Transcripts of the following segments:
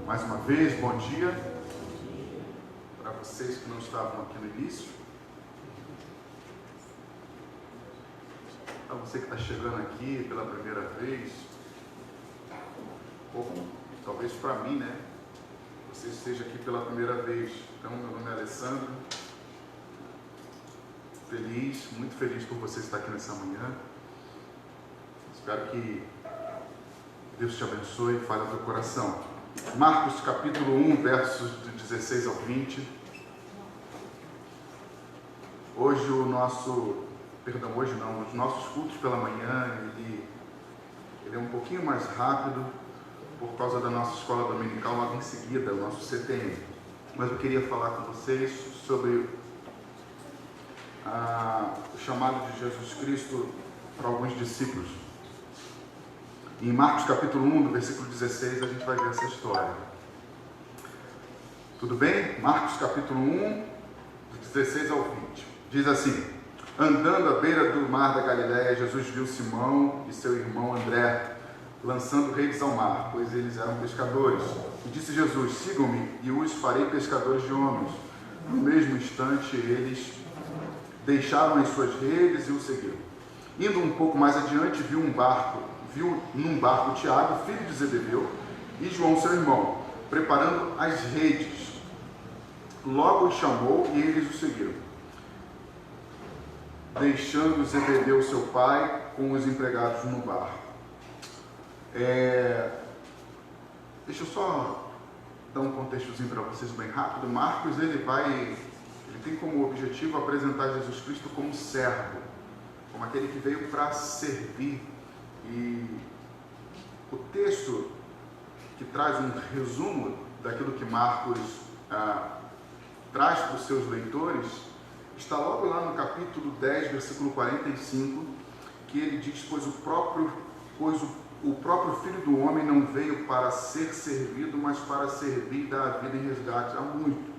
Mais uma vez, bom dia para vocês que não estavam aqui no início, para você que está chegando aqui pela primeira vez, ou talvez para mim, né? Você esteja aqui pela primeira vez. Então, meu nome é Alessandro, muito feliz por você estar aqui nessa manhã. Espero que Deus te abençoe e fale ao teu coração. Marcos capítulo 1, versos de 16 ao 20. Os nossos cultos pela manhã, ele é um pouquinho mais rápido, por causa da nossa escola dominical logo em seguida, o nosso CTM. Mas eu queria falar com vocês sobre o chamado de Jesus Cristo para alguns discípulos. Em Marcos capítulo 1, do versículo 16, a gente vai ver essa história. Tudo bem? Marcos capítulo 1, do 16 ao 20. Diz assim: andando à beira do mar da Galileia, Jesus viu Simão e seu irmão André lançando redes ao mar, pois eles eram pescadores. E disse Jesus: sigam-me e os farei pescadores de homens. No mesmo instante, eles deixaram as suas redes e o seguiram. Indo um pouco mais adiante, viu num barco Tiago, filho de Zebedeu, e João, seu irmão, preparando as redes. Logo os chamou e eles o seguiram, deixando Zebedeu, seu pai, com os empregados no barco. Deixa eu só dar um contextozinho para vocês bem rápido. Marcos, ele tem como objetivo apresentar Jesus Cristo como servo, como aquele que veio para servir. E o texto que traz um resumo daquilo que Marcos traz para os seus leitores está logo lá no capítulo 10, versículo 45, que ele diz: pois o próprio Filho do Homem não veio para ser servido, mas para servir e dar a vida em resgate a muito.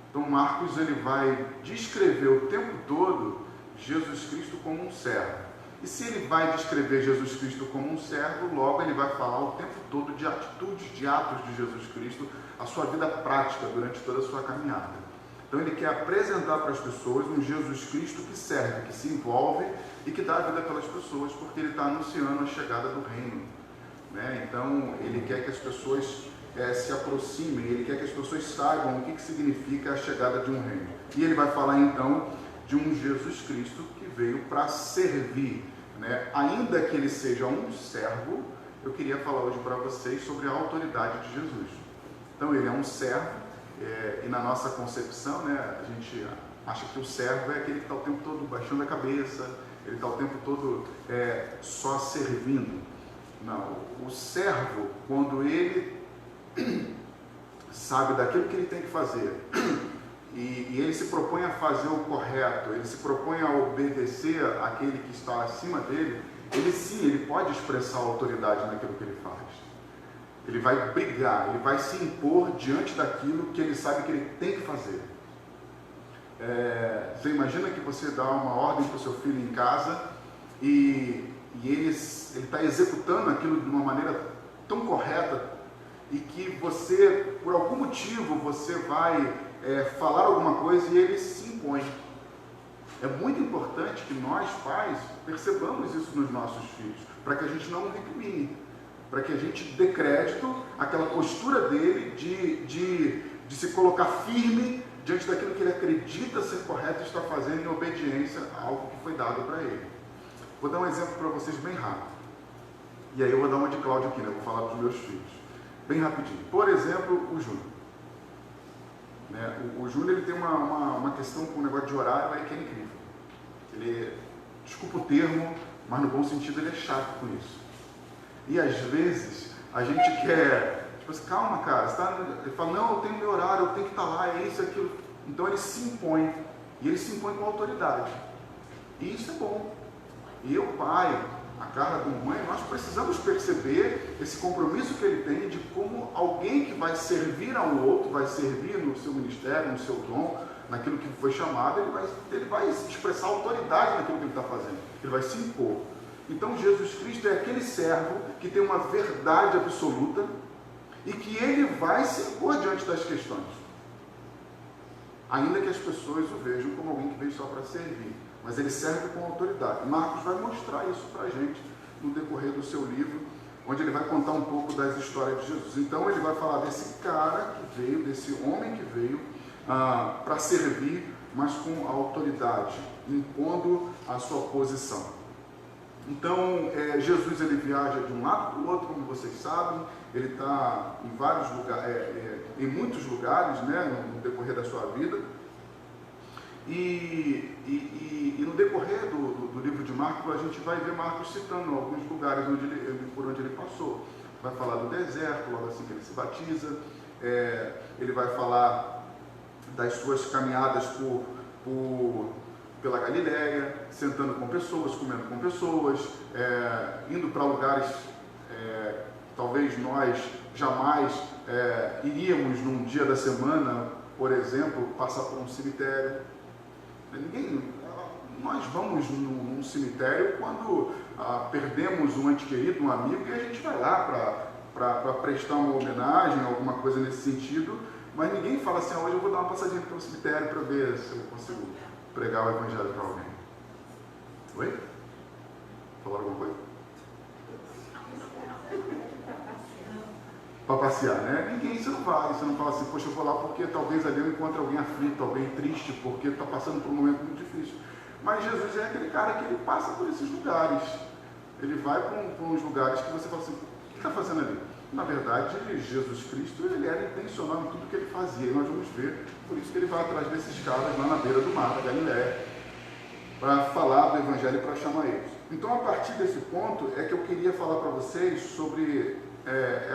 Então Marcos, ele vai descrever o tempo todo Jesus Cristo como um servo. E se ele vai descrever Jesus Cristo como um servo, logo ele vai falar o tempo todo de atitudes, de atos de Jesus Cristo, a sua vida prática durante toda a sua caminhada. Então ele quer apresentar para as pessoas um Jesus Cristo que serve, que se envolve e que dá a vida pelas pessoas, porque ele está anunciando a chegada do reino, né? Então ele quer que as pessoas se aproximem, ele quer que as pessoas saibam o que significa a chegada de um reino. E ele vai falar então de um Jesus Cristo que veio para servir, né? Ainda que ele seja um servo, eu queria falar hoje para vocês sobre a autoridade de Jesus. Então ele é um servo, e na nossa concepção, né, a gente acha que o servo é aquele que está o tempo todo baixando a cabeça, ele está o tempo todo só servindo. Não, o servo, quando ele sabe daquilo que ele tem que fazer, e ele se propõe a fazer o correto, ele se propõe a obedecer àquele que está acima dele, ele pode expressar autoridade naquilo que ele faz. Ele vai brigar, ele vai se impor diante daquilo que ele sabe que ele tem que fazer. Você imagina que você dá uma ordem para o seu filho em casa e ele está executando aquilo de uma maneira tão correta e que você, por algum motivo, você vai falar alguma coisa e ele se impõe. É muito importante que nós, pais, percebamos isso nos nossos filhos, para que a gente não recrimine, para que a gente dê crédito àquela postura dele de se colocar firme diante daquilo que ele acredita ser correto e está fazendo em obediência a algo que foi dado para ele. Vou dar um exemplo para vocês bem rápido. E aí eu vou dar uma de Cláudio aqui, né? Vou falar dos meus filhos. Bem rapidinho. Por exemplo, o Júnior. O Júnior, ele tem uma questão com o negócio de horário que é incrível. Ele, desculpa o termo, mas no bom sentido ele é chato com isso. E às vezes a gente quer, tipo assim, calma cara, ele fala, não, eu tenho meu horário, eu tenho que estar lá, é isso, aquilo. Então ele se impõe, e ele se impõe com autoridade. E isso é bom. E eu, pai, a Carla como mãe, nós precisamos perceber esse compromisso que ele tem de como alguém que vai servir ao outro, vai servir no seu ministério, no seu dom, naquilo que foi chamado, ele vai expressar autoridade naquilo que ele está fazendo, ele vai se impor. Então Jesus Cristo é aquele servo que tem uma verdade absoluta e que ele vai se impor diante das questões, ainda que as pessoas o vejam como alguém que veio só para servir, mas ele serve com autoridade. Marcos vai mostrar isso para a gente no decorrer do seu livro, onde ele vai contar um pouco das histórias de Jesus. Então ele vai falar desse cara que veio, desse homem que veio para servir, mas com autoridade, impondo a sua posição. Então, Jesus ele viaja de um lado para o outro, como vocês sabem, ele está em vários lugares, em muitos lugares, né, no decorrer da sua vida. E no decorrer do livro de Marcos, a gente vai ver Marcos citando alguns lugares por onde ele passou. Vai falar do deserto, logo assim que ele se batiza, ele vai falar das suas caminhadas pela Galileia, sentando com pessoas, comendo com pessoas, indo para lugares talvez nós jamais iríamos num dia da semana, por exemplo, passar por um cemitério. Nós vamos num cemitério quando perdemos um ente querido, um amigo, e a gente vai lá para prestar uma homenagem, alguma coisa nesse sentido, mas ninguém fala assim, hoje eu vou dar uma passadinha para o cemitério para ver se eu consigo pregar o evangelho para alguém. Oi? Falaram alguma coisa? Para passear, né? Ninguém, você não vai, você não fala assim, poxa, eu vou lá porque talvez ali eu encontre alguém aflito, alguém triste, porque está passando por um momento muito difícil. Mas Jesus é aquele cara que ele passa por esses lugares. Ele vai para uns lugares que você fala assim, o que está fazendo ali? Na verdade, Jesus Cristo, ele era intencional em tudo que ele fazia, e nós vamos ver, por isso que ele vai atrás desses caras lá na beira do mar, da Galileia, para falar do evangelho e para chamar eles. Então, a partir desse ponto, é que eu queria falar para vocês sobre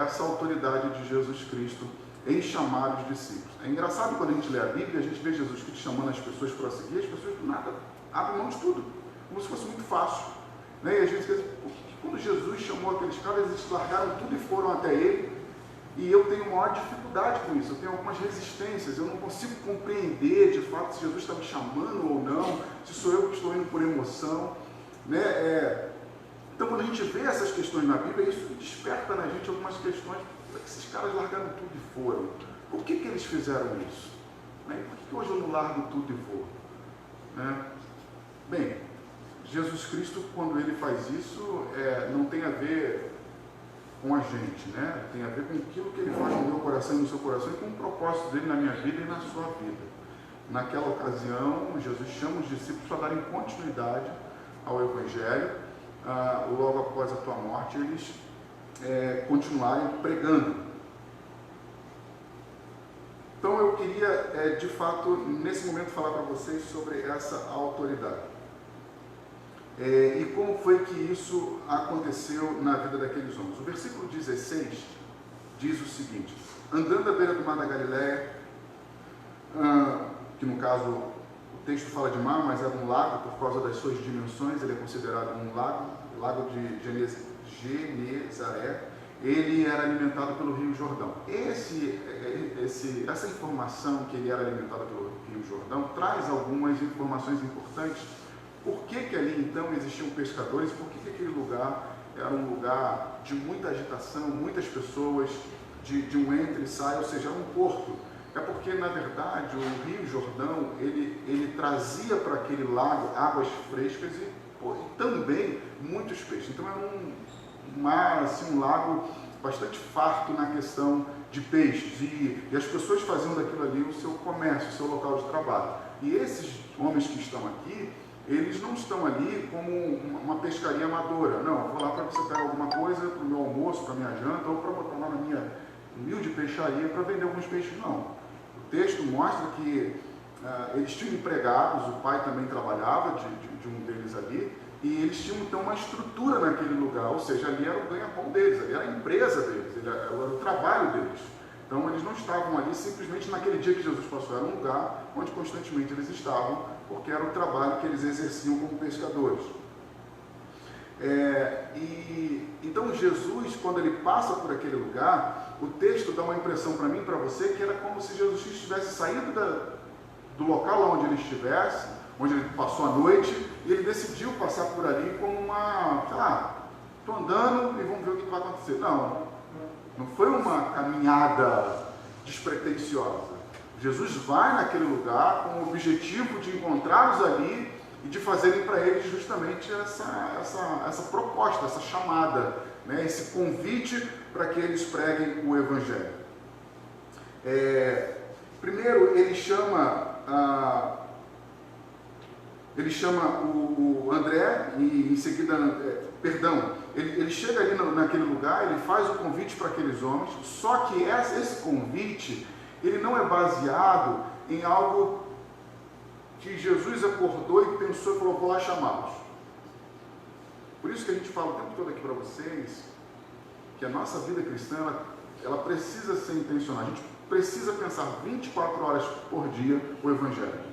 essa autoridade de Jesus Cristo em chamar os discípulos. É engraçado quando a gente lê a Bíblia, a gente vê Jesus Cristo chamando as pessoas para seguir, as pessoas do nada abrem mão de tudo, como se fosse muito fácil. Né? E a gente pensa, quando Jesus chamou aqueles caras, eles largaram tudo e foram até ele, e eu tenho maior dificuldade com isso, eu tenho algumas resistências, eu não consigo compreender de fato se Jesus está me chamando ou não, se sou eu que estou indo por emoção, né? Então, quando a gente vê essas questões na Bíblia, isso desperta na gente algumas questões. Como é que esses caras largaram tudo e foram? Por que eles fizeram isso? Né? Por que hoje eu não largo tudo e vou? Né? Bem, Jesus Cristo, quando ele faz isso, não tem a ver com a gente, né? Tem a ver com aquilo que ele faz no meu coração e no seu coração e com o propósito dele na minha vida e na sua vida. Naquela ocasião, Jesus chama os discípulos para darem continuidade ao Evangelho, logo após a tua morte, eles continuarem pregando. Então eu queria, de fato, nesse momento falar para vocês sobre essa autoridade. E como foi que isso aconteceu na vida daqueles homens. O versículo 16 diz o seguinte: andando à beira do mar da Galileia, que no caso o texto fala de mar, mas é um lago por causa das suas dimensões, ele é considerado um lago de Genezaré, ele era alimentado pelo Rio Jordão. Essa informação que ele era alimentado pelo Rio Jordão traz algumas informações importantes. Por que ali então existiam pescadores? Por que aquele lugar era um lugar de muita agitação, muitas pessoas, de um entra e sai, ou seja, era um porto? É porque, na verdade, o Rio Jordão, ele trazia para aquele lago águas frescas e também muitos peixes. Então era um lago bastante farto na questão de peixes. E as pessoas faziam daquilo ali o seu comércio, o seu local de trabalho. E esses homens que estão aqui, eles não estão ali como uma pescaria amadora. Não, eu vou lá para você pegar alguma coisa para o meu almoço, para a minha janta, ou para botar lá na minha humilde peixaria para vender alguns peixes. Não. O texto mostra que eles tinham empregados, o pai também trabalhava de um deles ali, e eles tinham então uma estrutura naquele lugar, ou seja, ali era o ganha-pão deles, ali era a empresa deles, era o trabalho deles. Então eles não estavam ali simplesmente naquele dia que Jesus passou, era um lugar onde constantemente eles estavam, porque era o trabalho que eles exerciam como pescadores. Então Jesus, quando ele passa por aquele lugar, o texto dá uma impressão para mim e para você que era como se Jesus tivesse saído do local onde ele estivesse, onde ele passou a noite, e ele decidiu passar por ali como estou andando e vamos ver o que vai acontecer. Não foi uma caminhada despretensiosa. Jesus vai naquele lugar com o objetivo de encontrá-los ali e de fazerem para eles justamente essa proposta, essa chamada, né? Esse convite para que eles preguem o Evangelho. Primeiro, ele chama o André e em seguida, ele chega ali naquele lugar, ele faz o convite para aqueles homens, só que esse convite, ele não é baseado em algo que Jesus acordou e pensou e falou, vou lá chamá-los. Por isso que a gente fala o tempo todo aqui para vocês, que a nossa vida cristã, ela precisa ser intencional. A gente precisa pensar 24 horas por dia o Evangelho.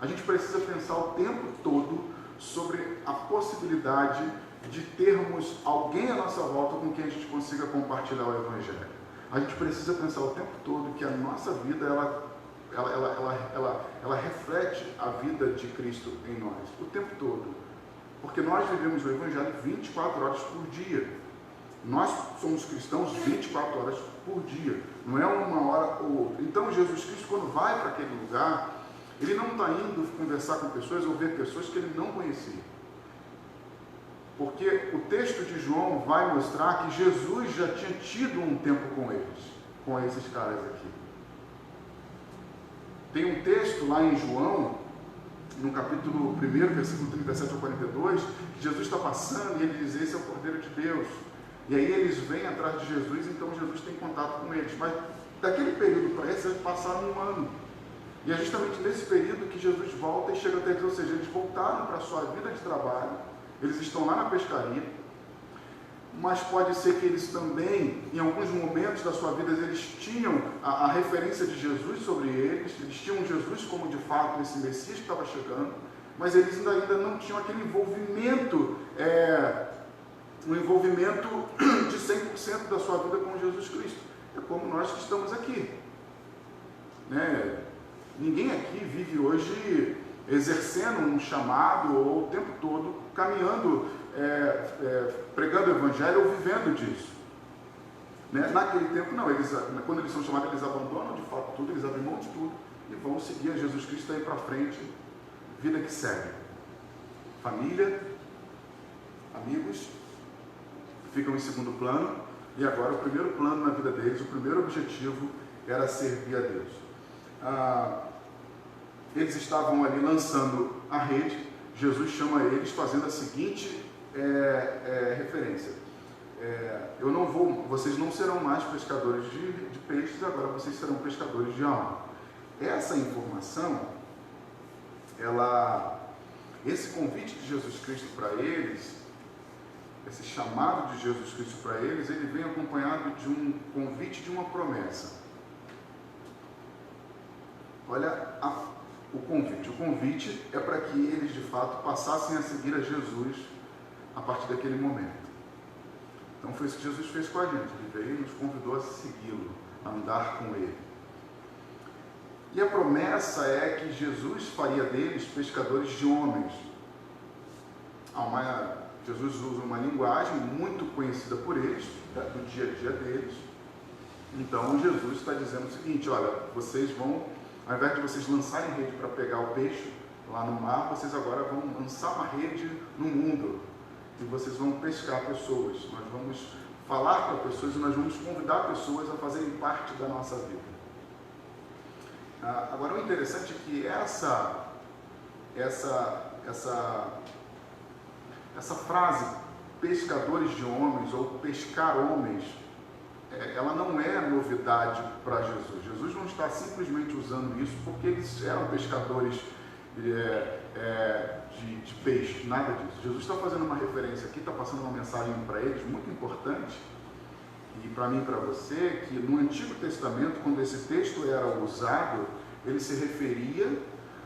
A gente precisa pensar o tempo todo sobre a possibilidade de termos alguém à nossa volta com quem a gente consiga compartilhar o Evangelho. A gente precisa pensar o tempo todo que a nossa vida, ela reflete a vida de Cristo em nós, o tempo todo. Porque nós vivemos o Evangelho 24 horas por dia. Nós somos cristãos 24 horas por dia, não é uma hora ou outra. Então Jesus Cristo, quando vai para aquele lugar, ele não está indo conversar com pessoas ou ver pessoas que ele não conhecia. Porque o texto de João vai mostrar que Jesus já tinha tido um tempo com eles, com esses caras aqui. Tem um texto lá em João, no capítulo 1, versículo 37 ao 42, que Jesus está passando e ele diz, esse é o Cordeiro de Deus. E aí eles vêm atrás de Jesus, então Jesus tem contato com eles. Mas daquele período para esse, eles passaram um ano. E é justamente nesse período que Jesus volta e chega até eles, ou seja, eles voltaram para a sua vida de trabalho, eles estão lá na pescaria, mas pode ser que eles também, em alguns momentos da sua vida, eles tinham a referência de Jesus sobre eles tinham Jesus como de fato esse Messias que estava chegando, mas eles ainda não tinham aquele envolvimento, um envolvimento de 100% da sua vida com Jesus Cristo. É como nós que estamos aqui, né? Ninguém aqui vive hoje exercendo um chamado ou o tempo todo caminhando, pregando o Evangelho ou vivendo disso, né? Naquele tempo não, quando eles são chamados, eles abandonam de fato tudo, eles abrem mão de tudo e vão seguir a Jesus Cristo aí para frente, vida que segue. Família, amigos, ficam em segundo plano, e agora o primeiro plano na vida deles, o primeiro objetivo era servir a Deus. Eles estavam ali lançando a rede, Jesus chama eles fazendo a seguinte referência, vocês não serão mais pescadores de peixes, agora vocês serão pescadores de alma. Essa informação, esse convite de Jesus Cristo para eles, esse chamado de Jesus Cristo para eles, ele vem acompanhado de um convite, de uma promessa. Olha o convite. O convite é para que eles, de fato, passassem a seguir a Jesus a partir daquele momento. Então foi isso que Jesus fez com a gente. Ele veio e nos convidou a segui-lo, a andar com ele. E a promessa é que Jesus faria deles pescadores de homens. Jesus usa uma linguagem muito conhecida por eles, do dia a dia deles. Então Jesus está dizendo o seguinte, olha, vocês vão, ao invés de vocês lançarem rede para pegar o peixe lá no mar, vocês agora vão lançar uma rede no mundo. E vocês vão pescar pessoas. Nós vamos falar para pessoas e nós vamos convidar pessoas a fazerem parte da nossa vida. Agora o interessante é que essa frase, pescadores de homens ou pescar homens, ela não é novidade para Jesus. Jesus não está simplesmente usando isso porque eles eram pescadores de peixe, nada disso. Jesus está fazendo uma referência aqui, está passando uma mensagem para eles muito importante, e para mim e para você, que no Antigo Testamento, quando esse texto era usado, ele se referia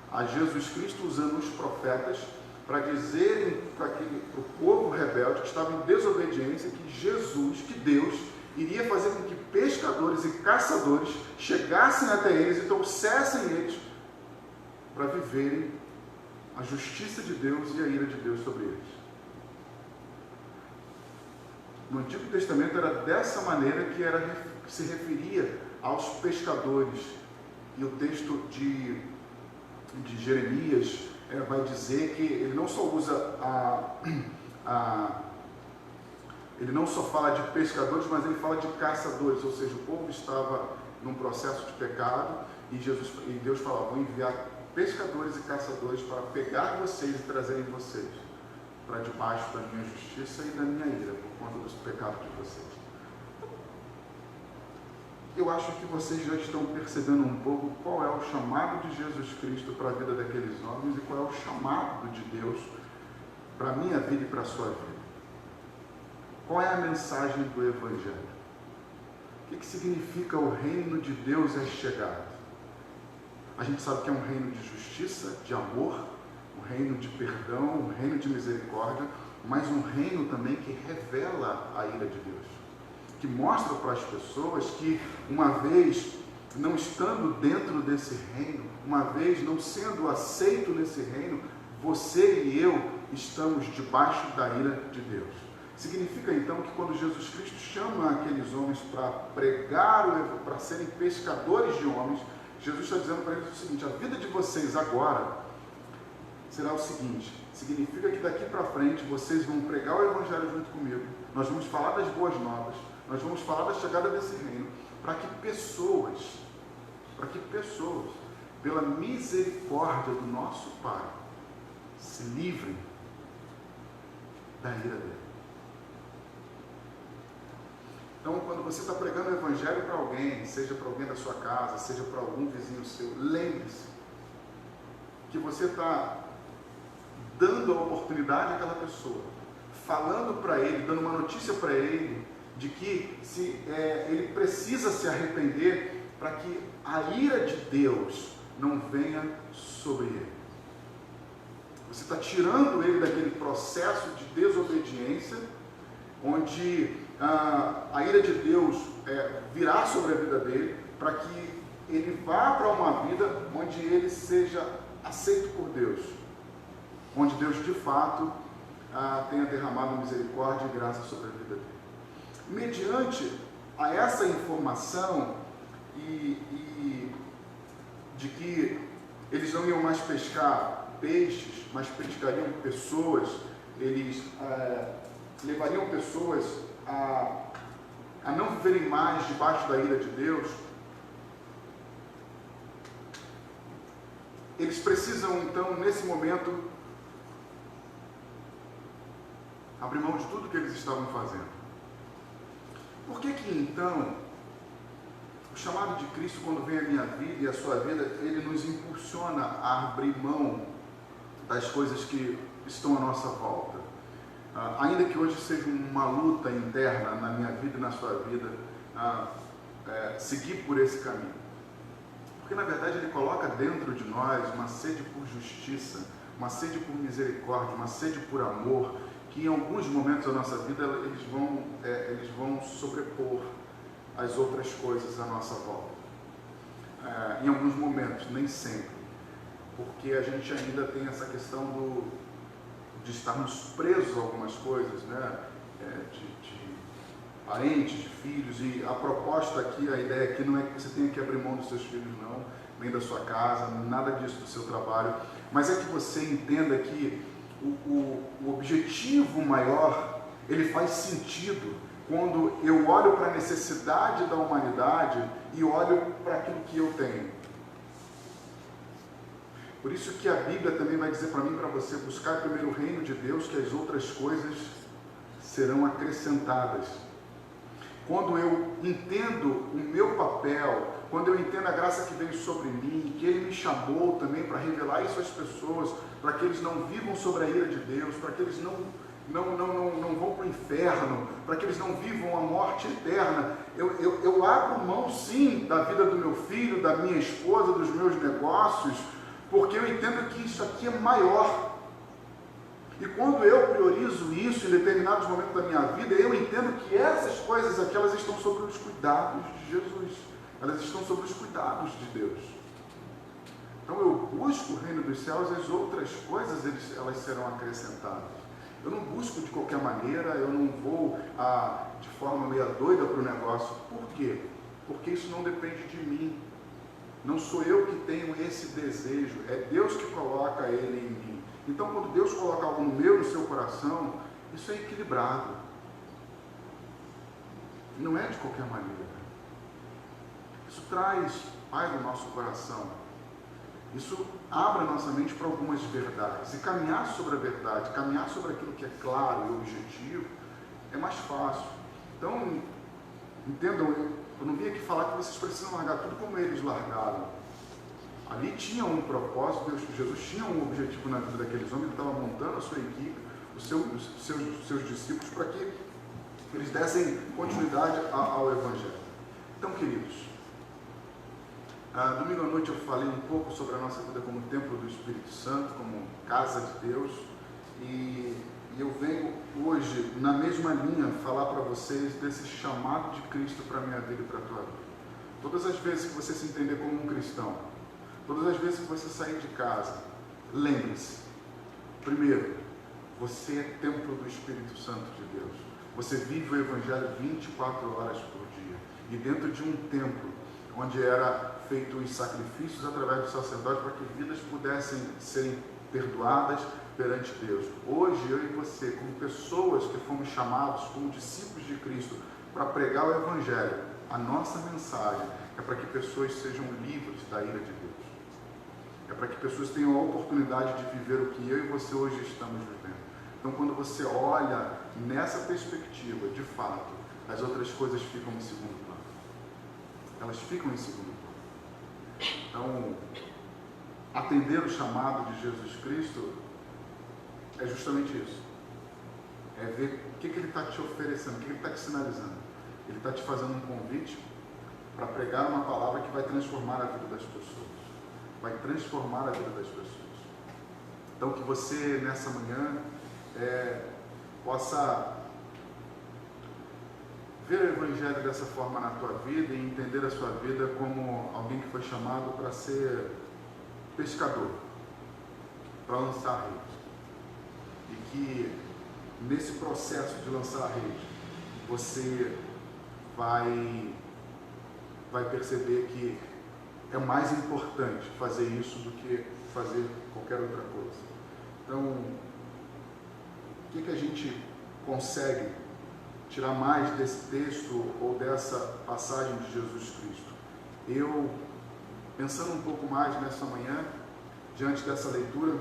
a Jesus Cristo usando os profetas para dizerem para o povo rebelde que estava em desobediência que Jesus, que Deus, iria fazer com que pescadores e caçadores chegassem até eles e trouxessem eles para viverem a justiça de Deus e a ira de Deus sobre eles. No Antigo Testamento era dessa maneira que se referia aos pescadores. E o texto de Jeremias vai dizer que ele não só usa ele não só fala de pescadores, mas ele fala de caçadores, ou seja, o povo estava num processo de pecado e Deus falava: vou enviar pescadores e caçadores para pegar vocês e trazerem vocês para debaixo da minha justiça e da minha ira, por conta dos pecados de vocês. Eu acho que vocês já estão percebendo um pouco qual é o chamado de Jesus Cristo para a vida daqueles homens e qual é o chamado de Deus para a minha vida e para a sua vida. Qual é a mensagem do Evangelho? O que significa o reino de Deus é chegado? A gente sabe que é um reino de justiça, de amor, um reino de perdão, um reino de misericórdia, mas um reino também que revela a ira de Deus, que mostra para as pessoas que, uma vez não estando dentro desse reino, uma vez não sendo aceito nesse reino, você e eu estamos debaixo da ira de Deus. Significa então que quando Jesus Cristo chama aqueles homens para pregar, para serem pescadores de homens, Jesus está dizendo para eles o seguinte: a vida de vocês agora será o seguinte, significa que daqui para frente vocês vão pregar o Evangelho junto comigo, nós vamos falar das boas novas, nós vamos falar da chegada desse reino, para que pessoas, pela misericórdia do nosso Pai, se livrem da ira dele. Então, quando você está pregando o Evangelho para alguém, seja para alguém da sua casa, seja para algum vizinho seu, lembre-se que você está dando a oportunidade àquela pessoa, falando para ele, dando uma notícia para ele, de que ele precisa se arrepender para que a ira de Deus não venha sobre ele. Você está tirando ele daquele processo de desobediência, onde a ira de Deus virá sobre a vida dele, para que ele vá para uma vida onde ele seja aceito por Deus, onde Deus de fato tenha derramado misericórdia e graça sobre a vida dele. Mediante a essa informação e de que eles não iam mais pescar peixes, mas pescariam pessoas, eles levariam pessoas a não viverem mais debaixo da ira de Deus, eles precisam então, nesse momento, abrir mão de tudo que eles estavam fazendo. Por que então, o chamado de Cristo, quando vem à minha vida e à sua vida, ele nos impulsiona a abrir mão das coisas que estão à nossa volta? Ainda que hoje seja uma luta interna na minha vida e na sua vida, seguir por esse caminho. Porque na verdade ele coloca dentro de nós uma sede por justiça, uma sede por misericórdia, uma sede por amor, que em alguns momentos da nossa vida eles vão sobrepor as outras coisas à nossa volta. Em alguns momentos, nem sempre, porque a gente ainda tem essa questão de estarmos presos a algumas coisas, né? De parentes, de filhos, e a proposta aqui, a ideia aqui não é que você tenha que abrir mão dos seus filhos, não, nem da sua casa, nada disso, do seu trabalho, mas é que você entenda que o objetivo maior, ele faz sentido quando eu olho para a necessidade da humanidade e olho para aquilo que eu tenho. Por isso que a Bíblia também vai dizer para mim e para você: buscar primeiro o reino de Deus, que as outras coisas serão acrescentadas. Quando eu entendo o meu papel, quando eu entendo a graça que veio sobre mim, que Ele me chamou também para revelar isso às pessoas, para que eles não vivam sobre a ira de Deus, para que eles não vão para o inferno, para que eles não vivam a morte eterna, eu abro mão sim da vida do meu filho, da minha esposa, dos meus negócios, porque eu entendo que isso aqui é maior. E quando eu priorizo isso em determinados momentos da minha vida, eu entendo que essas coisas aqui, elas estão sob os cuidados de Jesus. Elas estão sob os cuidados de Deus. Então eu busco o reino dos céus e as outras coisas, elas serão acrescentadas. Eu não busco de qualquer maneira, eu não vou de forma meio doida para o negócio. Por quê? Porque isso não depende de mim. Não sou eu que tenho esse desejo, é Deus que coloca ele em mim. Então, quando Deus coloca algo no meu, no seu coração, isso é equilibrado. Não é de qualquer maneira. Isso traz paz no nosso coração. Isso abre a nossa mente para algumas verdades. E caminhar sobre a verdade, caminhar sobre aquilo que é claro e objetivo, é mais fácil. Então, entendam, eu não vim aqui falar que vocês precisam largar tudo como eles largaram. Ali tinha um propósito, Jesus tinha um objetivo na vida daqueles homens, ele estava montando a sua equipe, os seus discípulos, para que eles dessem continuidade ao Evangelho. Então, queridos, domingo à noite eu falei um pouco sobre a nossa vida como templo do Espírito Santo, como casa de Deus, e eu venho hoje, na mesma linha, falar para vocês desse chamado de Cristo para a minha vida e para a tua vida. Todas as vezes que você se entender como um cristão, todas as vezes que você sair de casa, lembre-se, primeiro, você é templo do Espírito Santo de Deus. Você vive o Evangelho 24 horas por dia. E dentro de um templo, onde era feito os sacrifícios através do sacerdote para que vidas pudessem serem perdoadas perante Deus. Hoje, eu e você, como pessoas que fomos chamados como discípulos de Cristo para pregar o Evangelho, a nossa mensagem é para que pessoas sejam livres da ira de Deus. É para que pessoas tenham a oportunidade de viver o que eu e você hoje estamos vivendo. Então, quando você olha nessa perspectiva, de fato, as outras coisas ficam em segundo plano. Elas ficam em segundo plano. Então, atender o chamado de Jesus Cristo é justamente isso. É ver o que ele está te oferecendo, o que ele está te sinalizando. Ele está te fazendo um convite para pregar uma palavra que vai transformar a vida das pessoas. Vai transformar a vida das pessoas. Então, que você, nessa manhã, possa ver o Evangelho dessa forma na tua vida e entender a sua vida como alguém que foi chamado para ser pescador, para lançar redes. E que nesse processo de lançar a rede, você vai perceber que é mais importante fazer isso do que fazer qualquer outra coisa. Então, o que a gente consegue tirar mais desse texto ou dessa passagem de Jesus Cristo? Eu, pensando um pouco mais nessa manhã, diante dessa leitura,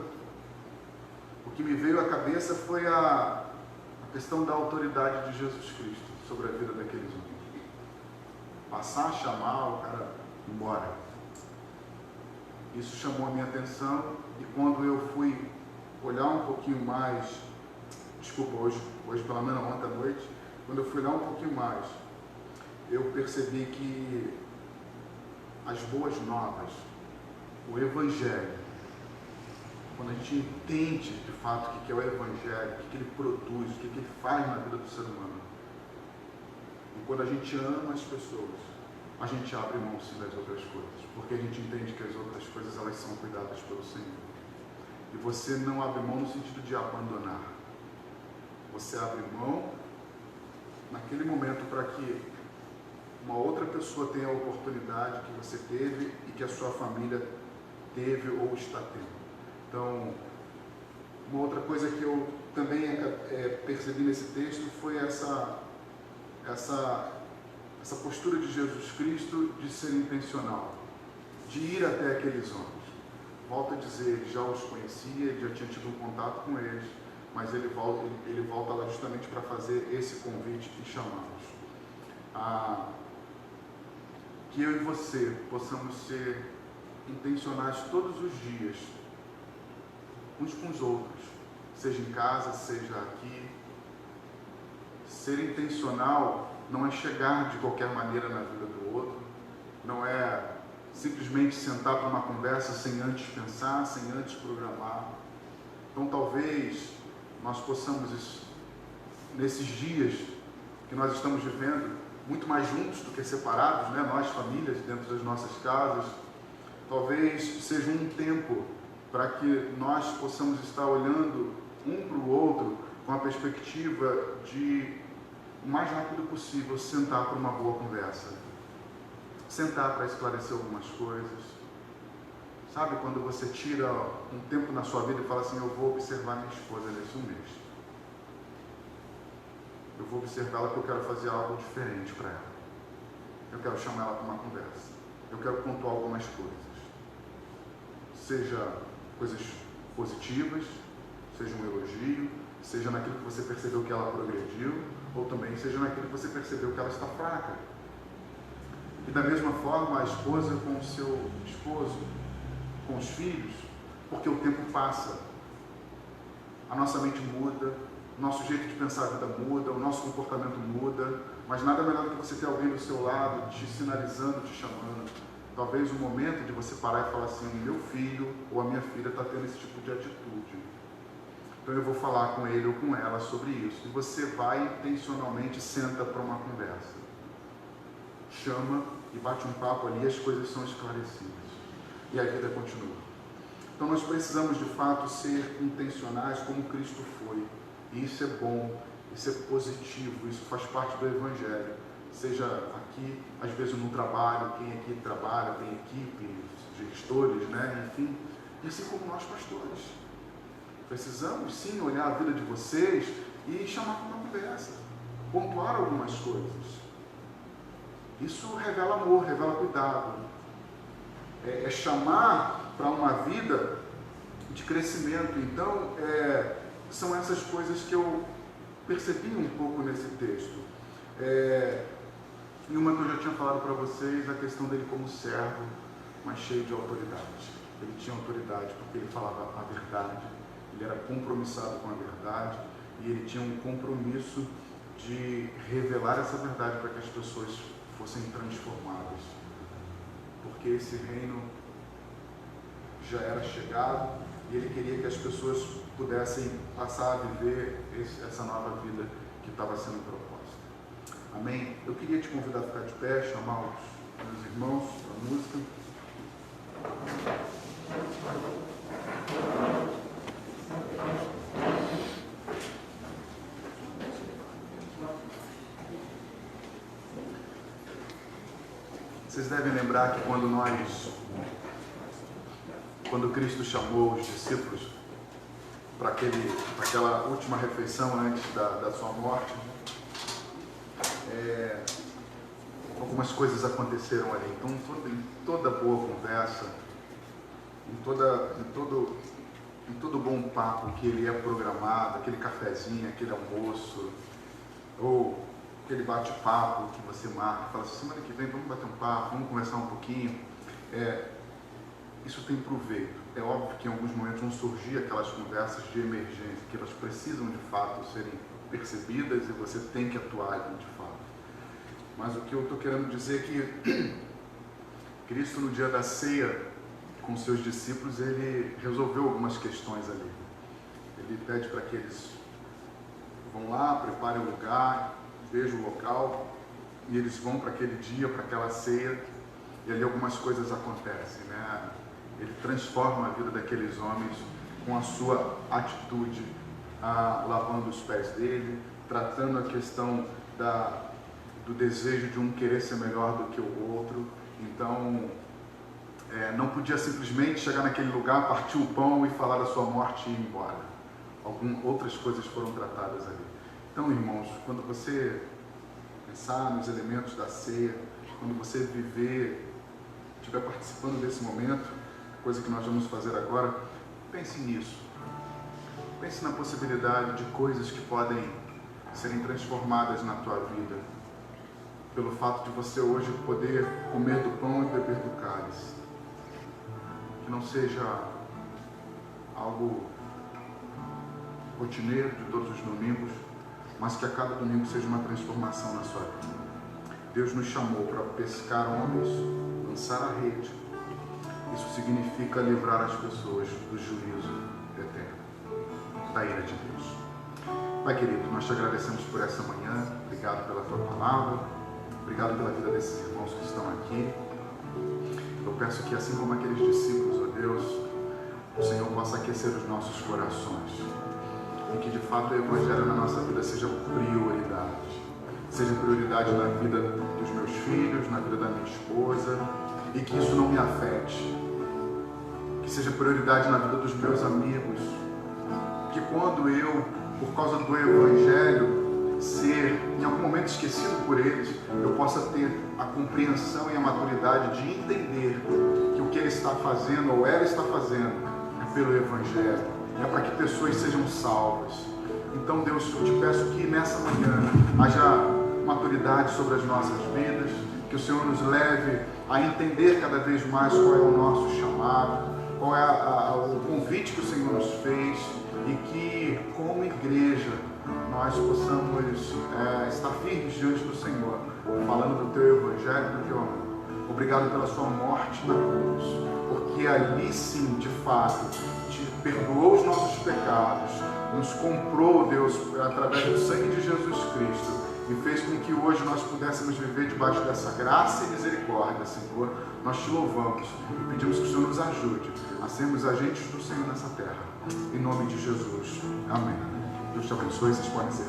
o que me veio à cabeça foi a questão da autoridade de Jesus Cristo sobre a vida daqueles homens. Passar a chamar o cara embora. Isso chamou a minha atenção e quando eu fui olhar um pouquinho mais, hoje pela manhã, ontem à noite, quando eu fui olhar um pouquinho mais, eu percebi que as boas novas, o Evangelho, quando a gente entende de fato o que é o Evangelho, o que ele produz, o que ele faz na vida do ser humano, e quando a gente ama as pessoas, a gente abre mão sim das outras coisas, porque a gente entende que as outras coisas elas são cuidadas pelo Senhor. E você não abre mão no sentido de abandonar. Você abre mão naquele momento para que uma outra pessoa tenha a oportunidade que você teve e que a sua família teve ou está tendo. Então, uma outra coisa que eu também percebi nesse texto foi essa postura de Jesus Cristo de ser intencional, de ir até aqueles homens. Volto a dizer, ele já os conhecia, ele já tinha tido um contato com eles, mas ele volta lá justamente para fazer esse convite e chamá-los. Que eu e você possamos ser intencionais todos os dias, uns com os outros, seja em casa, seja aqui. Ser intencional não é chegar de qualquer maneira na vida do outro, não é simplesmente sentar para uma conversa sem antes pensar, sem antes programar. Então talvez nós possamos, nesses dias que nós estamos vivendo, muito mais juntos do que separados, né? Nós famílias dentro das nossas casas, talvez seja um tempo para que nós possamos estar olhando um para o outro com a perspectiva de, o mais rápido possível, sentar para uma boa conversa. Sentar para esclarecer algumas coisas. Sabe quando você tira um tempo na sua vida e fala assim, eu vou observar minha esposa nesse mês. Eu vou observá-la porque eu quero fazer algo diferente para ela. Eu quero chamar ela para uma conversa. Eu quero pontuar algumas coisas. Seja coisas positivas, seja um elogio, seja naquilo que você percebeu que ela progrediu, ou também seja naquilo que você percebeu que ela está fraca. E da mesma forma, a esposa com o seu esposo, com os filhos, porque o tempo passa, a nossa mente muda, o nosso jeito de pensar a vida muda, o nosso comportamento muda, mas nada melhor do que você ter alguém do seu lado, te sinalizando, te chamando. Talvez o momento de você parar e falar assim, meu filho ou a minha filha está tendo esse tipo de atitude. Então eu vou falar com ele ou com ela sobre isso. E você vai intencionalmente, senta para uma conversa. Chama e bate um papo ali e as coisas são esclarecidas. E a vida continua. Então nós precisamos de fato ser intencionais como Cristo foi. E isso é bom, isso é positivo, isso faz parte do Evangelho. Seja aqui, às vezes no trabalho, quem aqui trabalha, tem equipe, gestores, né? Enfim. E assim como nós pastores. Precisamos sim olhar a vida de vocês e chamar para uma conversa. Pontuar algumas coisas. Isso revela amor, revela cuidado. É chamar para uma vida de crescimento. Então, são essas coisas que eu percebi um pouco nesse texto. E uma que eu já tinha falado para vocês, a questão dele como servo, mas cheio de autoridade. Ele tinha autoridade porque ele falava a verdade, ele era compromissado com a verdade e ele tinha um compromisso de revelar essa verdade para que as pessoas fossem transformadas. Porque esse reino já era chegado e ele queria que as pessoas pudessem passar a viver essa nova vida que estava sendo proposta. Amém? Eu queria te convidar a ficar de pé, chamar os meus irmãos para a música. Vocês devem lembrar que quando Cristo chamou os discípulos para aquela última refeição antes da sua morte, algumas coisas aconteceram ali. Então, em toda boa conversa, em todo bom papo que ele é programado, aquele cafezinho, aquele almoço, ou aquele bate-papo que você marca, fala assim, semana que vem vamos bater um papo, vamos conversar um pouquinho, isso tem proveito. É óbvio que em alguns momentos vão surgir aquelas conversas de emergência, que elas precisam de fato serem percebidas e você tem que atuar ali de fato. Mas o que eu estou querendo dizer é que Cristo, no dia da ceia, com seus discípulos, ele resolveu algumas questões ali. Ele pede para que eles vão lá, preparem o lugar, vejam o local, e eles vão para aquele dia, para aquela ceia, e ali algumas coisas acontecem, né? Ele transforma a vida daqueles homens com a sua atitude, lavando os pés dele, tratando a questão do desejo de um querer ser melhor do que o outro. Então, não podia simplesmente chegar naquele lugar, partir o pão e falar da sua morte e ir embora. Outras coisas foram tratadas ali. Então, irmãos, quando você pensar nos elementos da ceia, quando você estiver participando desse momento, coisa que nós vamos fazer agora, pense nisso. Pense na possibilidade de coisas que podem serem transformadas na tua vida, pelo fato de você hoje poder comer do pão e beber do cálice. Que não seja algo rotineiro de todos os domingos, mas que a cada domingo seja uma transformação na sua vida. Deus nos chamou para pescar homens, lançar a rede. Isso significa livrar as pessoas do juízo eterno, da ira de Deus. Pai querido, nós te agradecemos por essa manhã. Obrigado pela tua palavra. Obrigado pela vida desses irmãos que estão aqui. Eu peço que, assim como aqueles discípulos, ó Deus, o Senhor possa aquecer os nossos corações. e que de fato o Evangelho na nossa vida seja prioridade. Seja prioridade na vida dos meus filhos, na vida da minha esposa, e que isso não me afete. Que seja prioridade na vida dos meus amigos. Que quando eu, por causa do Evangelho, ser em algum momento esquecido por eles, eu possa ter a compreensão e a maturidade de entender que o que ele está fazendo ou ela está fazendo é pelo Evangelho, é para que pessoas sejam salvas. Então, Deus, eu te peço que nessa manhã haja maturidade sobre as nossas vidas, que o Senhor nos leve a entender cada vez mais qual é o nosso chamado, qual é o convite que o Senhor nos fez, e que, como igreja, nós possamos estar firmes diante do Senhor, falando do Teu Evangelho, do Teu amor. Obrigado pela Sua morte na cruz, porque ali sim, de fato, te perdoou os nossos pecados, nos comprou, Deus, através do sangue de Jesus Cristo, e fez com que hoje nós pudéssemos viver debaixo dessa graça e misericórdia, Senhor. Nós te louvamos e pedimos que o Senhor nos ajude a sermos agentes do Senhor nessa terra. Em nome de Jesus. Amém. Deus te abençoe, vocês podem ser.